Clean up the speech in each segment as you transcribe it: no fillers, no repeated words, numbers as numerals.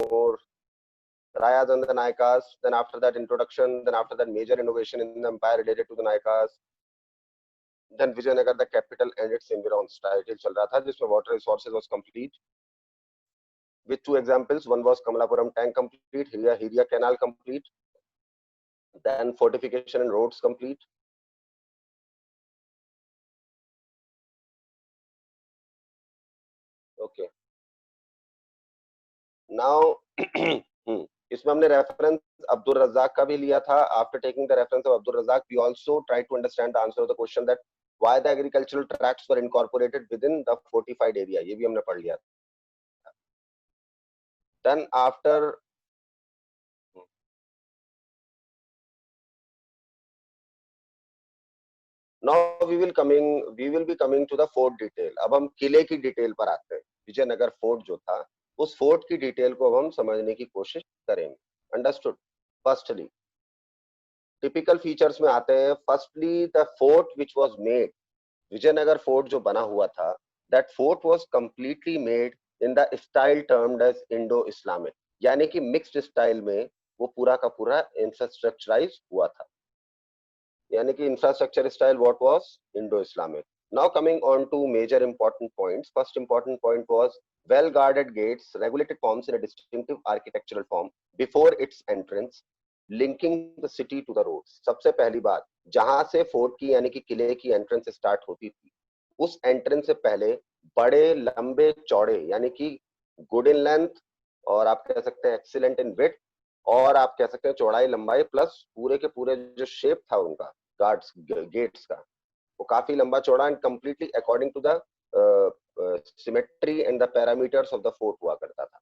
more. Rayas and the Nayakas, then after that introduction, then after that major innovation in the empire related to the Nayakas. Then Vijayanagar, the capital and its environs title चल रहा था जिसमें water resources was complete. With two examples, one was Kamalapuram tank complete, Hiria canal complete, then fortification and roads complete. Okay. Now इसमें हमने reference Abdul Razzaq का भी लिया था. After taking the reference of Abdul Razzaq we also try to understand the answer of the question that why the agricultural tracts were incorporated within the fortified area. ये भी हमने पढ़ लिया. Then after now we will be coming to the fort detail. अब हम किले की detail पर आते हैं. विजयनगर फोर्ट जो था उस फोर्ट की डिटेल को अब हम समझने की कोशिश करेंगे. अंडरस्टूड. फर्स्टली टिपिकल फीचर्स में आते हैं. Firstly the fort which was made, Vijayanagara fort जो बना हुआ था, that fort was completely made in the style termed as Indo Islamic. यानी कि मिक्स्ड स्टाइल में वो पूरा का पूरा इंफ्रास्ट्रक्चराइज हुआ था. यानी कि infrastructure style what was Indo Islamic. Now coming on to major important points. First important point was well guarded gates, regulated forms in a distinctive architectural form before its entrance, linking the city to the roads. सबसे पहली बात, जहां से fort की यानी कि किले की एंट्रेंस स्टार्ट होती थी, उस एंट्रेंस से पहले बड़े लंबे चौड़े यानी कि गुड इन लेंथ और आप कह सकते हैं एक्सीलेंट इन विड्थ और आप कह सकते हैं चौड़ाई लंबाई प्लस पूरे के पूरे जो शेप था उनका गार्ड्स गेट्स का, वो काफी लंबा चौड़ा and completely according to the symmetry and the parameters of the fort हुआ करता था.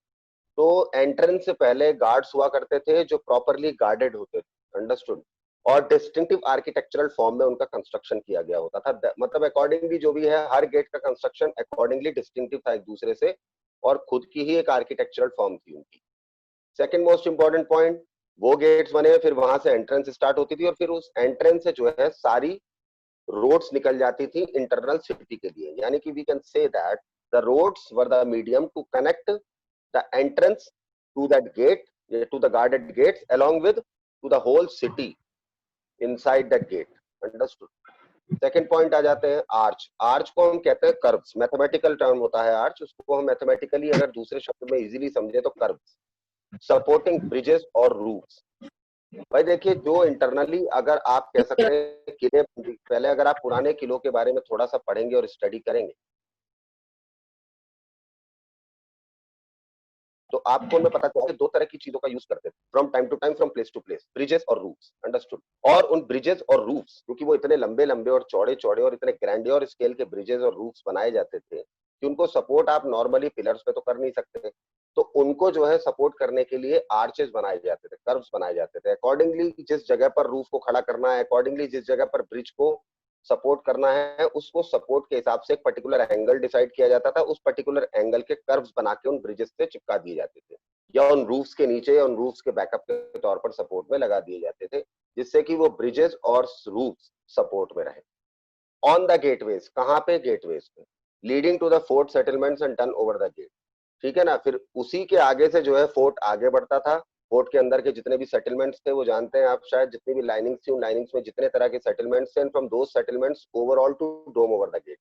तो एंट्रेंस से पहले गार्ड्स हुआ करते थे जो प्रॉपरली गार्डेड होते थे. अंडरस्टूड. और डिस्टिंक्टिव आर्किटेक्चरल फॉर्म में उनका कंस्ट्रक्शन किया गया होता था. मतलब अकॉर्डिंगली जो भी है हर गेट का कंस्ट्रक्शन अकॉर्डिंगली डिस्टिंक्टिव था एक दूसरे से और खुद की ही एक आर्किटेक्चरल फॉर्म थी उनकी. सेकंड मोस्ट इंपॉर्टेंट पॉइंट, वो गेट्स बने फिर वहां से एंट्रेंस स्टार्ट होती थी और फिर उस एंट्रेंस से जो है सारी रोड्स निकल जाती थी इंटरनल सिटी के लिए. यानी कि we can say that the roads were the medium to connect the entrance to that gate, to the guarded gates along with to the whole city inside that gate. Understood. Second point आ जाते हैं arch. Arch को हम कहते हैं curves. Mathematical term होता है arch. उसको हम मैथमेटिकली अगर दूसरे शब्द में इजीली समझे तो कर्व्स सपोर्टिंग ब्रिजेस और रूफ्स. भाई देखिए, जो इंटरनली अगर आप कह सकते हैं किले, पहले अगर आप पुराने किलों के बारे में थोड़ा सा पढ़ेंगे और स्टडी करेंगे तो आपको में पता चला कि दो तरह की चीजों का यूज करते थे from time to time, from place to place, bridges और रूफ्स. अंडरस्टूड. और उन ब्रिजेस और रूफ्स क्योंकि वो इतने लंबे लंबे और चौड़े चौड़े और इतने ग्रैंडियर स्केल के ब्रिजेस और रूफ्स बनाए जाते थे कि उनको सपोर्ट आप नॉर्मली पिलर्स पे तो कर नहीं सकते. तो उनको जो है सपोर्ट करने के लिए आर्चेस बनाए जाते थे, कर्व्स बनाए जाते थे. अकॉर्डिंगली जिस जगह पर रूफ को खड़ा करना है, अकॉर्डिंगली जिस जगह पर ब्रिज को सपोर्ट करना है, उसको सपोर्ट के हिसाब से एक पर्टिकुलर एंगल डिसाइड किया जाता था. उस पर्टिकुलर एंगल के कर्व्स बना के उन ब्रिजेस से चिपका दिए जाते थे या उन रूफ्स के नीचे या उन रूफ्स के बैकअप के तौर पर सपोर्ट में लगा दिए जाते थे जिससे कि वो ब्रिजेस और रूफ्स सपोर्ट में रहे. ऑन द गेटवेज, कहाँ पे? गेटवेज पे. Leading to the fort settlements and turn over the gate. ठीक है ना. फिर उसी के आगे से जो है फोर्ट आगे बढ़ता था. फोर्ट के अंदर के जितने भी सेटलमेंट्स थे वो जानते हैं आप शायद, जितनी भी लाइनिंग्स थी उन लाइनिंग्स में जितने तरह के सेटलमेंट्स थे, and from those settlements overall to dome over the gate.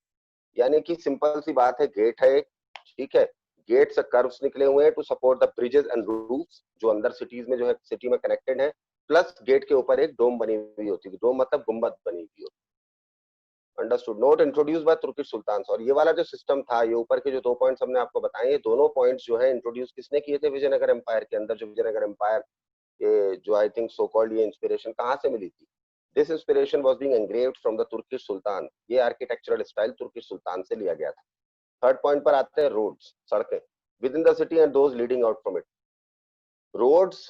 यानी कि सिंपल सी बात है, गेट है एक, ठीक है, गेट से कर्व्स निकले हुए हैं to support the bridges and roofs जो अंदर सिटीज में जो है सिटी में कनेक्टेड है, प्लस गेट के ऊपर एक डोम बनी हुई होती है. डोम मतलब गुंबद बनी हुई होती. Understood. Not introduce by Turkish sultan. और ये वाला जो सिस्टम था, ये ऊपर के जो दो पॉइंट्स हमने आपको बताए, ये दोनों पॉइंट्स जो है इंट्रोड्यूस किसने किए थे? विजयनगर एम्पायर के अंदर. जो विजयनगर एम्पायर ये जो आई थिंक सो कॉल्ड ये इंस्पिरेशन कहाँ से मिली थी? This inspiration was being engraved from the Turkish sultan. ये आर्किटेक्चरल स्टाइल तुर्किश सुल्तान से लिया गया था. थर्ड पॉइंट पर आते हैं रोड्स, सड़कें within the city and those leading out from it. Roads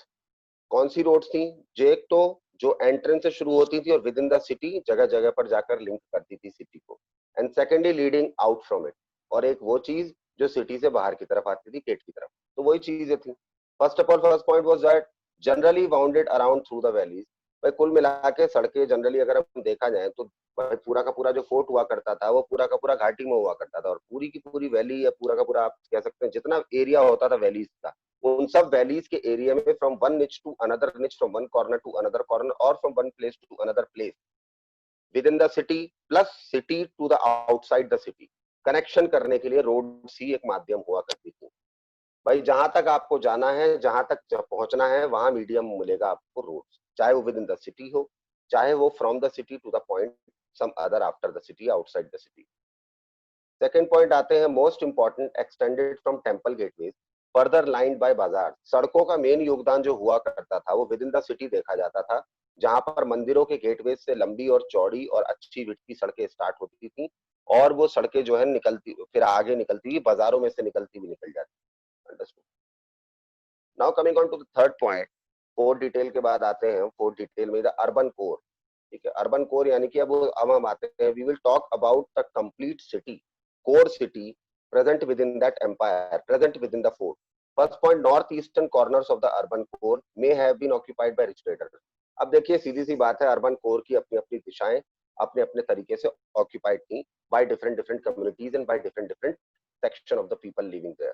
कौन सी रोड्स थी? एक तो जो एंट्रेंस से शुरू होती थी और विद इन द सिटी जगह जगह पर जाकर लिंक करती थी सिटी को. And secondly leading out from it. और एक वो चीज जो सिटी से बाहर की तरफ आती थी, गेट की तरफ. तो वही चीजें थी. First of all first point was that generally bounded around through the valleys. भाई कुल मिला के सड़कें जनरली अगर हम देखा जाए तो पूरा का पूरा जो फोर्ट हुआ करता था वो पूरा का पूरा घाटी में हुआ करता था और पूरी की पूरी वैली या पूरा का पूरा आप कह सकते हैं जितना एरिया होता था वैलीज का उन सब वैलीज के एरिया में from one niche to another niche, from one corner to another corner, और from one place to another place within the city plus city to the outside the city, connection करने के लिए roads ही एक माध्यम हुआ करती थी। भाई जहां तक आपको जाना है, जहां तक पहुंचना है, वहां मीडियम मिलेगा आपको रोड्स, चाहे वो विद इन द सिटी हो, चाहे वो from the city to the point some other after the city, outside the city. Second point आते हैं most important, extended from temple gateways further lined by bazaar. सड़कों का मेन योगदान जो हुआ करता था वो विद इन द सिटी देखा जाता था, जहां पर मंदिरों के गेटवेज से लंबी और चौड़ी और अच्छी विड्थ की सड़कें स्टार्ट होती थी, और वो सड़कें जो है निकलती फिर आगे निकलती हुई बाजारों में से निकलती हुई निकल जाती। Understood. Now coming on to the third point, fourth detail के बाद आते हैं फोर्थ डिटेल में द अर्बन कोर। ठीक है, अर्बन कोर यानी कि अब हम आते हैं, we will talk about the complete city, core city present within that empire, present within the fort. First point, northeastern corners of the urban core may have been occupied by rich traders. अब देखिए सीधी सी बात है, urban core की अपनी अपनी दिशाएं अपने अपने तरीके से ऑक्यूपाइड थी by different different communities and by different different section of the people living there.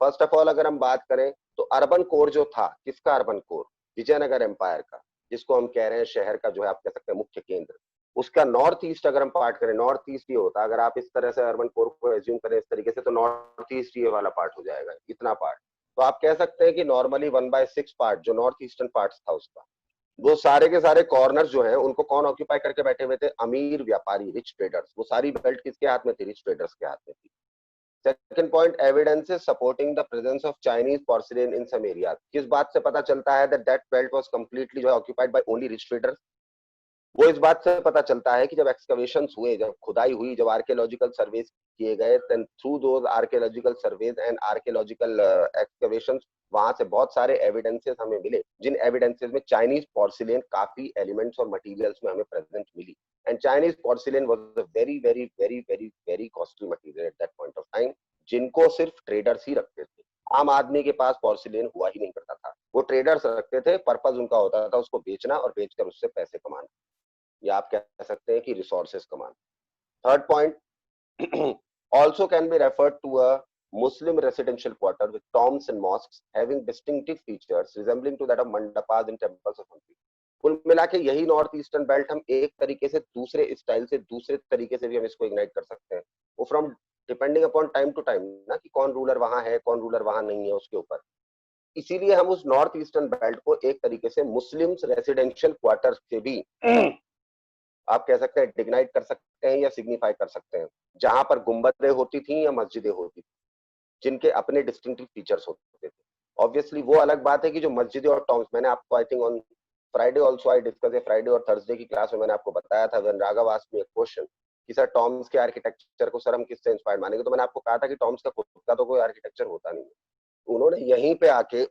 First of all अगर हम बात करें तो अर्बन कोर जो था, किसका अर्बन कोर? विजयनगर एम्पायर का, जिसको हम कह रहे हैं शहर का जो है आप कह सकते हैं मुख्य केंद्र। उसका नॉर्थ ईस्ट अगर हम पार्ट करें, नॉर्थ ईस्ट ये होता है, अगर आप इस तरह से अर्बन कोर को एज्यूम करें इस तरीके से, तो नॉर्थ ईस्ट ये वाला पार्ट हो जाएगा, इतना पार्ट। तो आप कह सकते हैं कि नॉर्मली 1/6 पार्ट जो नॉर्थ ईस्टर्न पार्ट था उसका, वो सारे के सारे कॉर्नर्स जो है उनको कौन ऑक्यूपाई करके बैठे हुए थे? अमीर व्यापारी, रिच ट्रेडर्स। वो सारी बेल्ट किसके हाथ में थी? रिच ट्रेडर्स के हाथ में थी। Second point, evidences supporting the presence of Chinese porcelain in some areas. किस बात से पता चलता है दैट बेल्ट वाज कंप्लीटली जो है occupied by only rich traders? वो इस बात से पता चलता है कि जब एक्सकवेशंस हुए, जब खुदाई हुई, जब आर्कियोलॉजिकल सर्वेस किए गए, then through those archaeological surveys and archaeological excavations, वहां से बहुत सारे एविडेंसेस हमें मिले, जिन एविडेंसेस में चाइनीज पोर्सिलेन काफी एलिमेंट्स और मटेरियल्स में हमें प्रेजेंट मिली। And Chinese porcelain was a very very very very very costly material at that point of time, जिनको सिर्फ ट्रेडर्स ही रखते थे। आम आदमी के पास पोर्सिलेन हुआ ही नहीं करता था, वो ट्रेडर्स रखते थे, पर्पज उनका होता था उसको बेचना और बेचकर उससे पैसे कमाना, या आप कह सकते हैं कि रिसोर्सेस कमाना। Third point, also can be referred to a Muslim residential quarter with tombs and mosques having distinctive features resembling to that of mandapas and temples of Hampi. कुल मिला के यही नॉर्थ ईस्टर्न बेल्ट हम एक तरीके से दूसरे स्टाइल से दूसरे तरीके से भी हम इसको इग्नाइट कर सकते हैं, वो from depending upon time to time ना, कि कौन रूलर वहां है कौन रूलर वहां नहीं है उसके ऊपर। इसीलिए हम उस नॉर्थ ईस्टर्न बेल्ट को एक तरीके से मुस्लिम रेसिडेंशियल क्वार्टर से भी आप कह सकते हैं डिग्नाइट कर सकते हैं या सिग्निफाई कर सकते हैं, जहां पर गुंबदें होती थी या मस्जिदें होती थी, जिनके अपने डिस्टिंक्टिव फीचर्स होते थे। ऑब्वियसली वो अलग बात है कि जो मस्जिदें और टॉम्स, मैंने आपको I think on Friday also I discuss है, फ्राइडे और थर्सडे की क्लास में मैंने आपको बताया था, when Raghav asked me a question कि सर टॉम्स के आर्किटेक्चर को सर हम किससे इंस्पायर्ड मानेंगे, तो मैंने आपको कहा था कि टॉम्स का खुद का तो कोई आर्किटेक्चर होता नहीं है, उन्होंने यहीं पे आके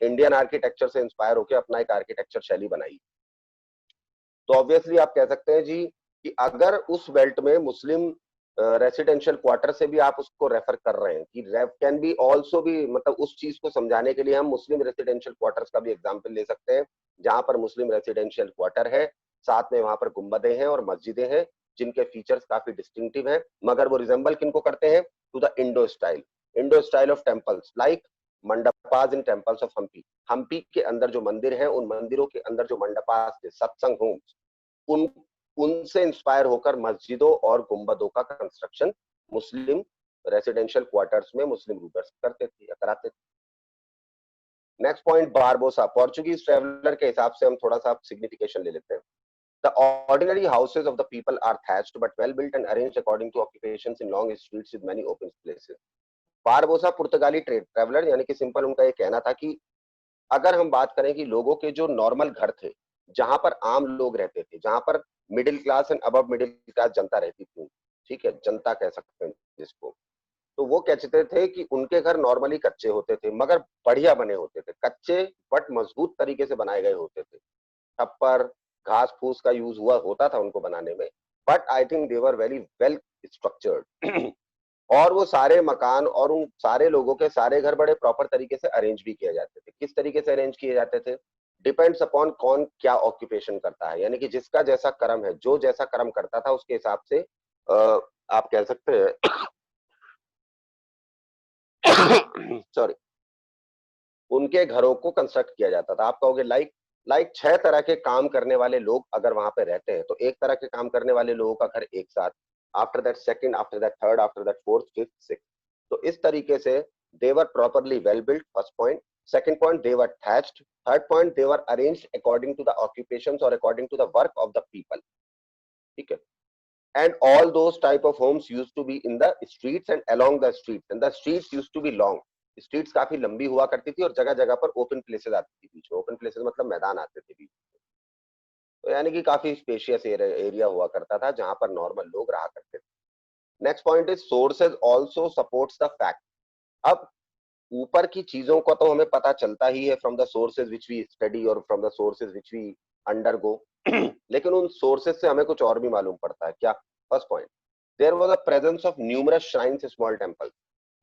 इंडियन आर्किटेक्चर से इंस्पायर होकर अपना एक आर्किटेक्चर शैली बनाई। तो ऑब्वियसली आप कह सकते हैं जी कि अगर उस बेल्ट में मुस्लिम रेसिडेंशियल क्वार्टर से भी आप उसको रेफर कर रहे हैं कि कैन बी ऑल्सो भी, मतलब उस चीज को समझाने के लिए हम मुस्लिम रेसिडेंशियल क्वार्टर्स का भी एग्जांपल ले सकते हैं, जहां पर मुस्लिम रेसिडेंशियल क्वार्टर है, साथ में वहां पर गुंबदें हैं और मस्जिदें हैं, जिनके फीचर्स काफी डिस्टिंक्टिव हैं, मगर वो रिजेंबल किनको करते हैं? To the Indo style of temples like mandapas in temples of Hampi. Hampi के अंदर जो मंदिर है, उन मंदिरों के अंदर जो मंडपास थे, सत्संग होम्स, उन उनसे इंस्पायर होकर मस्जिदों और गुंबदों का कंस्ट्रक्शन मुस्लिम रेसिडेंशियल क्वार्टर्स में मुस्लिम रूलर्स करते थे या कराते थे। Next point, Barbosa. Portuguese traveller के हिसाब से हम थोड़ा सा सिग्निफिकेशन ले लेते हैं। The ordinary houses of the people are thatched but well built and arranged according to occupations in long streets with many open places. Barbosa पुर्तगाली ट्रेवलर, यानी कि सिंपल उनका ये कहना था कि अगर हम बात करें कि लोगों के जो नॉर्मल घर थे, जहां पर आम लोग रहते थे, जहां पर middle class and above middle class जनता रहती थी, ठीक है, जनता कह सकते हैं जिसको, तो वो कहते थे कि उनके घर नॉर्मली कच्चे होते थे मगर बढ़िया बने होते थे, कच्चे बट मजबूत तरीके से बनाए गए होते थे, छप्पर घास फूस का यूज हुआ होता था उनको बनाने में, but I think they were very well structured. और वो सारे मकान और उन सारे लोगों के सारे घर बड़े प्रॉपर तरीके से अरेंज भी किए जाते थे। किस तरीके से अरेंज किए जाते थे? डिपेंड्स अपॉन कौन क्या ऑक्यूपेशन करता है, यानी कि जिसका जैसा कर्म है, जो जैसा कर्म करता था उसके हिसाब से आप कह सकते हैं सॉरी उनके घरों को कंस्ट्रक्ट किया जाता था। आप कहोगे लाइक 6 तरह के काम करने वाले लोग अगर वहां पे रहते हैं, तो एक तरह के काम करने वाले लोगों का घर एक साथ, after that second, after that third, after that fourth, fifth, sixth. तो इस तरीके से they were properly well built, first point. Second point, they were thatched. Third point, they were arranged according to the occupations और according to the work of the people. ठीक है। And all those type of homes used to be in the streets and along the streets, and the streets used to be long. Streets काफी लंबी हुआ करती थी और जगह जगह पर ओपन प्लेसेस आती थी बीच में। ओपन प्लेसेस मतलब मैदान आते थे बीच में। तो यानी कि काफी स्पेशियस एरिया हुआ करता था जहां पर नॉर्मल लोग रहा करते थे। Next point is sources also supports the fact. अब ऊपर की चीजों का तो हमें पता चलता ही है from the sources which we study और from the sources which we undergo, लेकिन उन सोर्सेज से हमें कुछ और भी मालूम पड़ता है। क्या? First point, there was a presence of numerous shrines, small temple.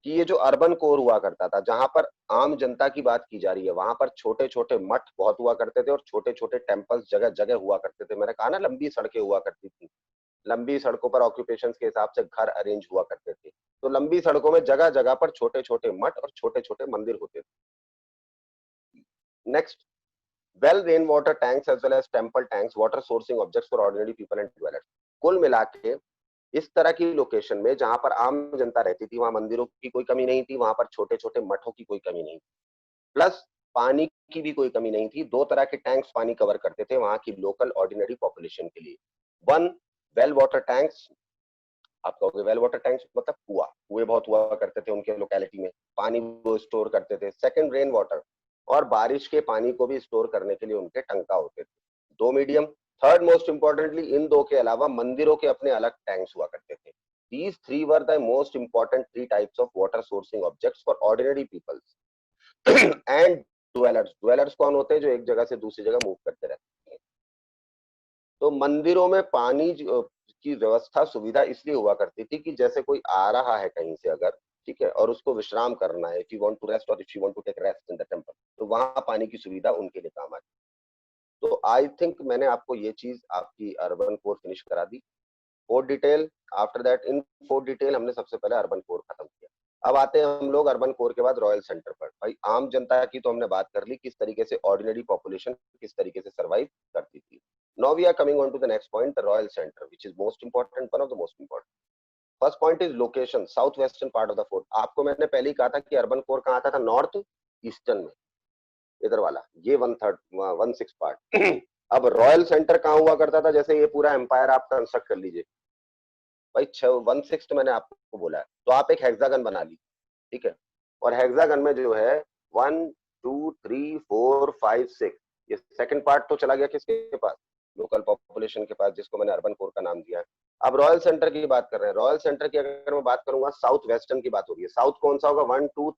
कि ये जो अर्बन कोर हुआ करता था, जहां पर आम जनता की बात की जा रही है, वहां पर छोटे छोटे मठ बहुत हुआ करते थे और छोटे छोटे टेम्पल्स जगह जगह हुआ करते थे। मैंने कहा ना, लंबी सड़कें हुआ करती थी। लंबी सड़कों पर ऑक्यूपेशन के हिसाब से घर अरेंज हुआ करते थे। तो लंबी सड़कों में जगह जगह पर छोटे छोटे मठ और छोटे छोटे मंदिर होते थे। Next, well rain water tanks as well as temple tanks, water sourcing objects for ordinary people and developers. कुल मिला के इस तरह की लोकेशन में जहां पर आम जनता रहती थी, वहां मंदिरों की कोई कमी नहीं थी, वहां पर छोटे छोटे मठों की कोई कमी नहीं थी, प्लस पानी की भी कोई कमी नहीं थी। दो तरह के टैंक्स पानी कवर करते थे वहां की लोकल ऑर्डिनरी पॉपुलेशन के लिए। One, well water tanks. आप कहोगे वेल वाटर टैंक्स मतलब कुआ, कुएं बहुत हुआ करते थे उनके लोकेलिटी में, पानी वो स्टोर करते थे। सेकंड, रेन वाटर, और बारिश के पानी को भी स्टोर करने के लिए उनके टंका होते थे, दो मीडियम। थर्ड मोस्ट इंपॉर्टेंटली, इन दो के अलावा मंदिरों के अपने अलग टैंक्स हुआ करते थे। These three were the most important three types of water sourcing objects for ordinary people and dwellers. Dwellers कौन होते हैं? जो एक जगह से दूसरी जगह मूव करते रहते हैं। तो मंदिरों में पानी की व्यवस्था, सुविधा इसलिए हुआ करती थी कि जैसे कोई आ रहा है कहीं से अगर, ठीक है, और उसको विश्राम करना है, if you want to rest और if you want to take rest in the temple, तो वहां पानी की सुविधा उनके लिए काम आती। तो आई थिंक मैंने आपको ये चीज आपकी अर्बन कोर फिनिश करा दी। Fourth detail, after that in fourth detail हमने सबसे पहले अर्बन कोर खत्म किया। अब आते हैं हम लोग अर्बन कोर के बाद रॉयल सेंटर पर। भाई आम जनता की तो हमने बात कर ली, किस तरीके से ऑर्डिनरी पॉपुलेशन किस तरीके से सर्वाइव करती थी। Now we are coming on to the next point, the royal centre, which is most important, one of the most important. First point is location, south western part of the fort. आपको मैंने पहले ही कहा था कि urban core कहाँ आता था? North eastern में, इधर वाला, ये 1/3 1/6 पार्ट। अब रॉयल सेंटर कहाँ हुआ करता था? जैसे ये पूरा एम्पायर आप कंस्ट्रक्ट कर लीजिए भाई, 1/6 मैंने आपको बोला है, तो आप एक हेक्सागन बना ली, ठीक है, और हेक्सागन में जो है 1 2 3 4 5 6, ये सेकंड पार्ट तो चला गया किसके पास? लोकल पॉपुलेशन के पास, जिसको मैंने अर्बन कोर का नाम दिया है। अब रॉयल सेंटर की बात कर रहे हैं। रॉयल सेंटर की अगर मैं बात करूंगा, साउथ वेस्टर्न की बात हो रही है। साउथ कौन सा होगा? 1 2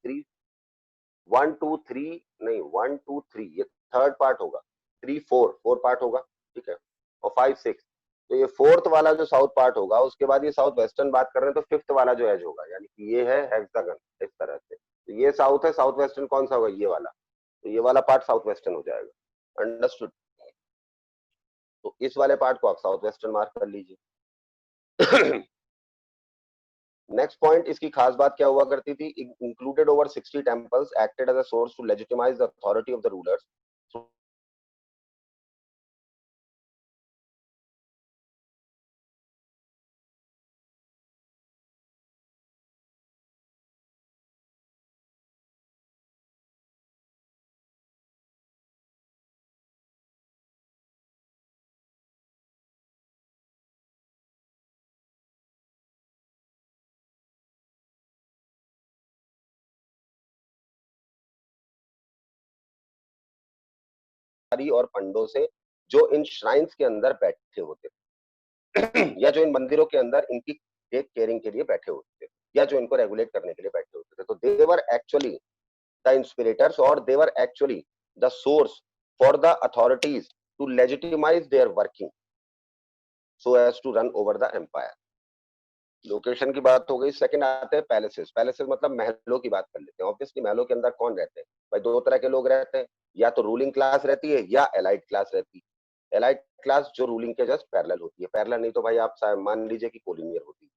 3 नहीं, 1 2 3 ये थर्ड पार्ट होगा, 3 4 पार्ट होगा, ठीक है, और 5 6, तो ये फोर्थ वाला जो साउथ पार्ट होगा, उसके बाद ये साउथ वेस्टर्न बात कर रहे हैं, तो फिफ्थ वाला जो एज होगा, यानी कि ये है हेक्सागन इस तरह से। तो ये साउथ है, साउथ वेस्टर्न कौन सा होगा? ये वाला। तो ये वाला पार्ट साउथ वेस्टर्न हो जाएगा। अंडरस्टूड? तो इस वाले पार्ट को आप साउथ वेस्टर्न मार्क कर लीजिए। नेक्स्ट पॉइंट, इसकी खास बात क्या हुआ करती थी? Included over 60 temples, acted as a source to legitimise the authority of the rulers. और पंडों से, जो इन श्राइन्स के अंदर बैठे होते थे या जो इन मंदिरों के अंदर इनकी टेक केयरिंग के लिए बैठे होते थे, या जो इनको रेगुलेट करने के लिए बैठे होते थे, तो दे वर एक्चुअली द इंस्पिरेटर्स, और they were actually the source for the authorities to legitimize their working so as to run over the empire. Location की बात हो गई। सेकंड आते हैं पैलेसेस। पैलेसेस मतलब महलों की बात कर लेते हैं। ऑब्वियसली महलों के अंदर कौन रहते हैं भाई? दो तरह के लोग रहते हैं, या तो रूलिंग क्लास रहती है या एलाइट क्लास रहती है। एलाइट क्लास जो रूलिंग के जस्ट पैरेलल होती है, पैरेलल नहीं तो भाई आप मान लीजिए कि कोलिनियर होती है।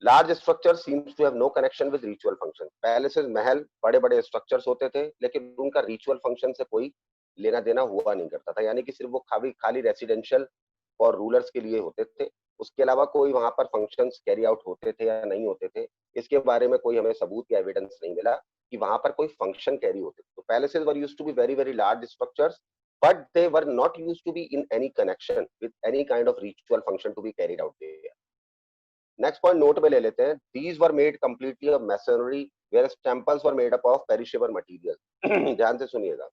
Large structure seems to have no connection with ritual function. Palaces, महल बड़े बड़े स्ट्रक्चर्स होते थे, लेकिन उनका रिचुअल फंक्शन से कोई लेना देना हुआ नहीं करता था, यानी कि सिर्फ वो खाली खाली रेसिडेंशियल और रूलर्स के लिए होते थे। उसके अलावा कोई वहां पर फंक्शंस कैरी आउट होते थे या नहीं होते थे, इसके बारे में कोई हमें सबूत या एविडेंस नहीं मिला कि वहां पर कोई फंक्शन कैरी होते थे। तो palaces were used to be very very large structures, but they were not used to be in any connection with any kind of ritual function to be carried out there. Next point note में ले लेते हैं। These were made completely of masonry, where temples were made up of perishable material. ध्यान से सुनिएगा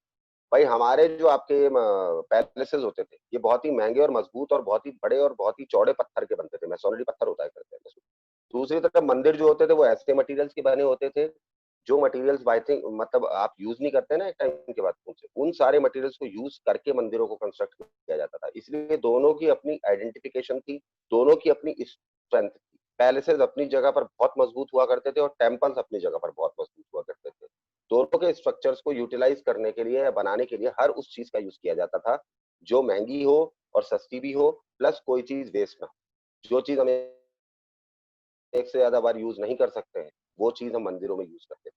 भाई, हमारे जो आपके पैलेसेस होते थे, ये बहुत ही महंगे और मजबूत और बहुत ही बड़े और बहुत ही चौड़े पत्थर के बनते थे, मैसोनरी पत्थर होता है करते हैं। दूसरी तरफ मंदिर जो होते थे वो ऐसे मटेरियल्स के बने होते थे जो मटेरियल्स बाई थिंक मतलब आप यूज नहीं करते ना एक टाइम के बाद, उनसे उन सारे मटेरियल्स को यूज करके मंदिरों को कंस्ट्रक्ट किया जाता था। इसलिए दोनों की अपनी आइडेंटिफिकेशन थी, दोनों की अपनी स्ट्रेंथ थी। पैलेसेस अपनी जगह पर बहुत मजबूत हुआ करते थे और टेम्पल्स अपनी जगह पर बहुत मजबूत हुआ करते थे। दोनों के स्ट्रक्चर्स को यूटिलाइज करने के लिए या बनाने के लिए हर उस चीज का यूज किया जाता था जो महंगी हो और सस्ती भी हो, प्लस कोई चीज वेस्ट ना हो। जो चीज हमें एक से ज्यादा बार यूज नहीं कर सकते हैं, वो चीज हम मंदिरों में यूज करते थे।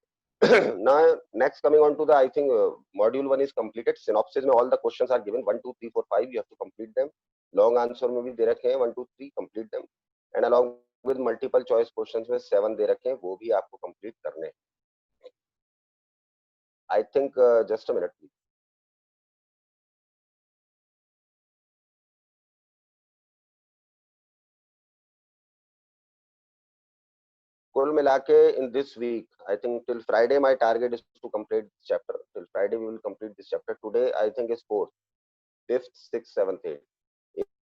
ना next coming on to the I think module 1 is completed. Synopsis में all the questions are given 1 2 3 4 5, you have to complete them. Long answer में भी दे रखे हैं 1 2 3, complete them. And along with multiple choice questions में 7 दे रखे हैं, वो भी आपको कंप्लीट करने हैं। I think just a minute. कुल मिला के in this week I think till Friday my target is to complete this chapter. Till Friday we will complete this chapter. Today I think is 4th 5th 6th 7th 8th